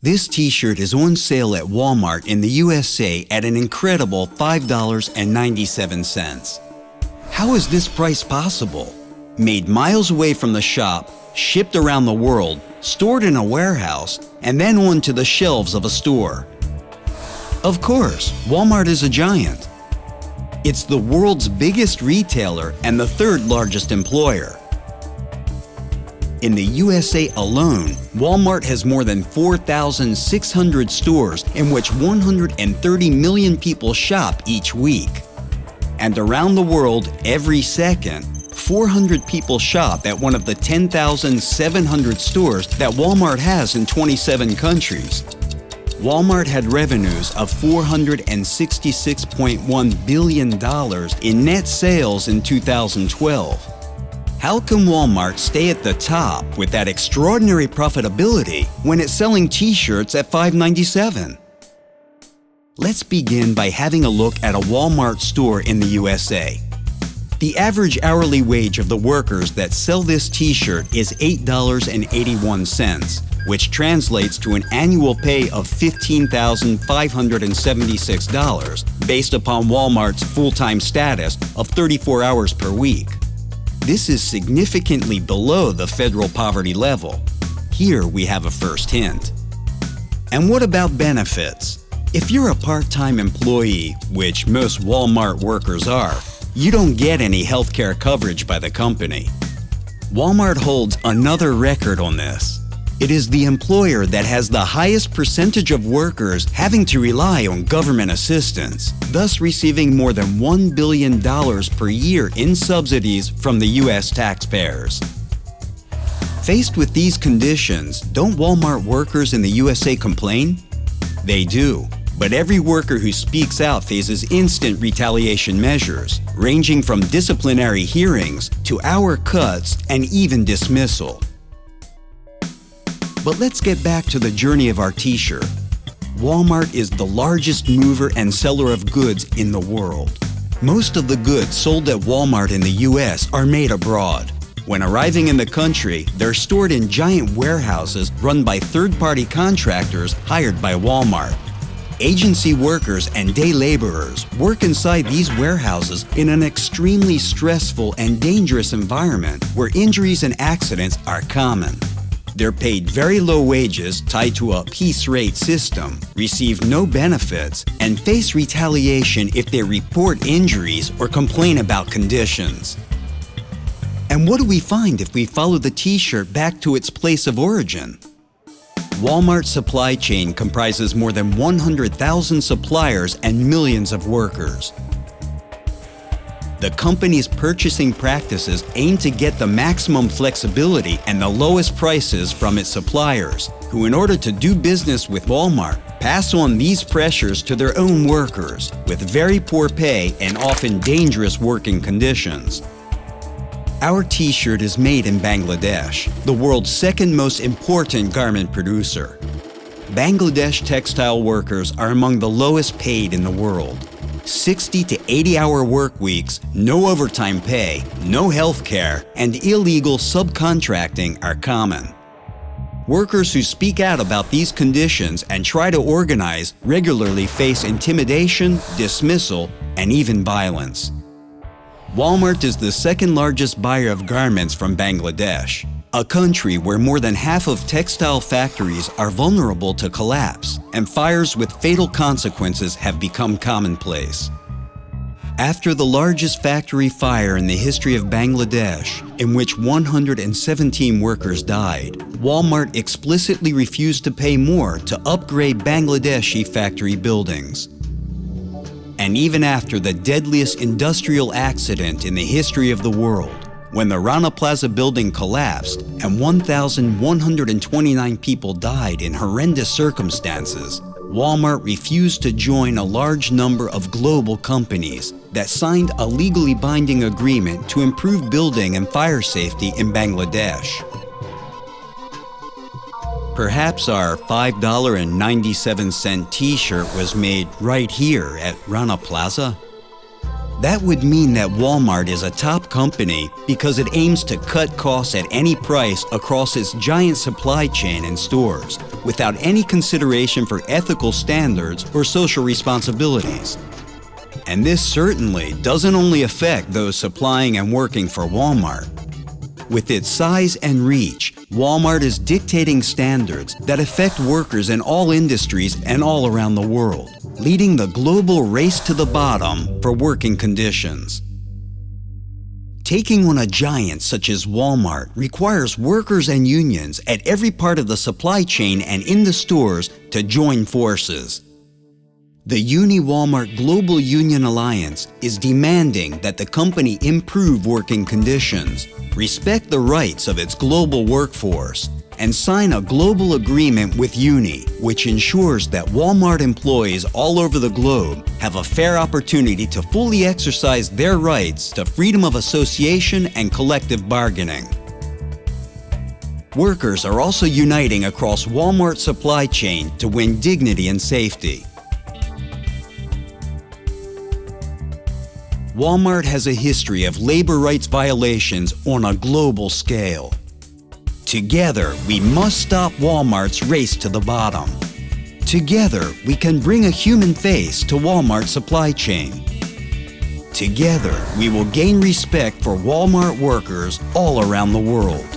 This t-shirt is on sale at Walmart in the USA at an incredible $5.97. How is this price possible? Made miles away from the shop, shipped around the world, stored in a warehouse, and then onto the shelves of a store. Of course, Walmart is a giant. It's the world's biggest retailer and the third largest employer. In the USA alone, Walmart has more than 4,600 stores in which 130 million people shop each week. And around the world, every second, 400 people shop at one of the 10,700 stores that Walmart has in 27 countries. Walmart had revenues of $466.1 billion in net sales in 2012. How can Walmart stay at the top with that extraordinary profitability when it's selling t-shirts at $5.97? Let's begin by having a look at a Walmart store in the USA. The average hourly wage of the workers that sell this t-shirt is $8.81, which translates to an annual pay of $15,576 based upon Walmart's full-time status of 34 hours per week. This is significantly below the federal poverty level. Here we have a first hint. And what about benefits? If you're a part-time employee, which most Walmart workers are, you don't get any healthcare coverage by the company. Walmart holds another record on this. It is the employer that has the highest percentage of workers having to rely on government assistance, thus receiving more than $1 billion per year in subsidies from the U.S. taxpayers. Faced with these conditions, don't Walmart workers in the USA complain? They do, but every worker who speaks out faces instant retaliation measures, ranging from disciplinary hearings to hour cuts and even dismissal. But let's get back to the journey of our t-shirt. Walmart is the largest mover and seller of goods in the world. Most of the goods sold at Walmart in the US are made abroad. When arriving in the country, they're stored in giant warehouses run by third-party contractors hired by Walmart. Agency workers and day laborers work inside these warehouses in an extremely stressful and dangerous environment where injuries and accidents are common. They're paid very low wages tied to a piece rate system, receive no benefits, and face retaliation if they report injuries or complain about conditions. And what do we find if we follow the t-shirt back to its place of origin? Walmart's supply chain comprises more than 100,000 suppliers and millions of workers. The company's purchasing practices aim to get the maximum flexibility and the lowest prices from its suppliers, who in order to do business with Walmart, pass on these pressures to their own workers with very poor pay and often dangerous working conditions. Our t-shirt is made in Bangladesh, the world's second most important garment producer. Bangladesh textile workers are among the lowest paid in the world. 60 to 80-hour work weeks, no overtime pay, no health care, and illegal subcontracting are common. Workers who speak out about these conditions and try to organize regularly face intimidation, dismissal, and even violence. Walmart is the second largest buyer of garments from Bangladesh, a country where more than half of textile factories are vulnerable to collapse, and fires with fatal consequences have become commonplace. After the largest factory fire in the history of Bangladesh, in which 117 workers died, Walmart explicitly refused to pay more to upgrade Bangladeshi factory buildings. And even after the deadliest industrial accident in the history of the world, when the Rana Plaza building collapsed and 1,129 people died in horrendous circumstances, Walmart refused to join a large number of global companies that signed a legally binding agreement to improve building and fire safety in Bangladesh. Perhaps our $5.97 t-shirt was made right here at Rana Plaza? That would mean that Walmart is a top company because it aims to cut costs at any price across its giant supply chain and stores, without any consideration for ethical standards or social responsibilities. And this certainly doesn't only affect those supplying and working for Walmart. With its size and reach, Walmart is dictating standards that affect workers in all industries and all around the world, leading the global race to the bottom for working conditions. Taking on a giant such as Walmart requires workers and unions at every part of the supply chain and in the stores to join forces. The Uni-Walmart Global Union Alliance is demanding that the company improve working conditions, respect the rights of its global workforce, and sign a global agreement with Uni, which ensures that Walmart employees all over the globe have a fair opportunity to fully exercise their rights to freedom of association and collective bargaining. Workers are also uniting across Walmart's supply chain to win dignity and safety. Walmart has a history of labor rights violations on a global scale. Together, we must stop Walmart's race to the bottom. Together, we can bring a human face to Walmart's supply chain. Together, we will gain respect for Walmart workers all around the world.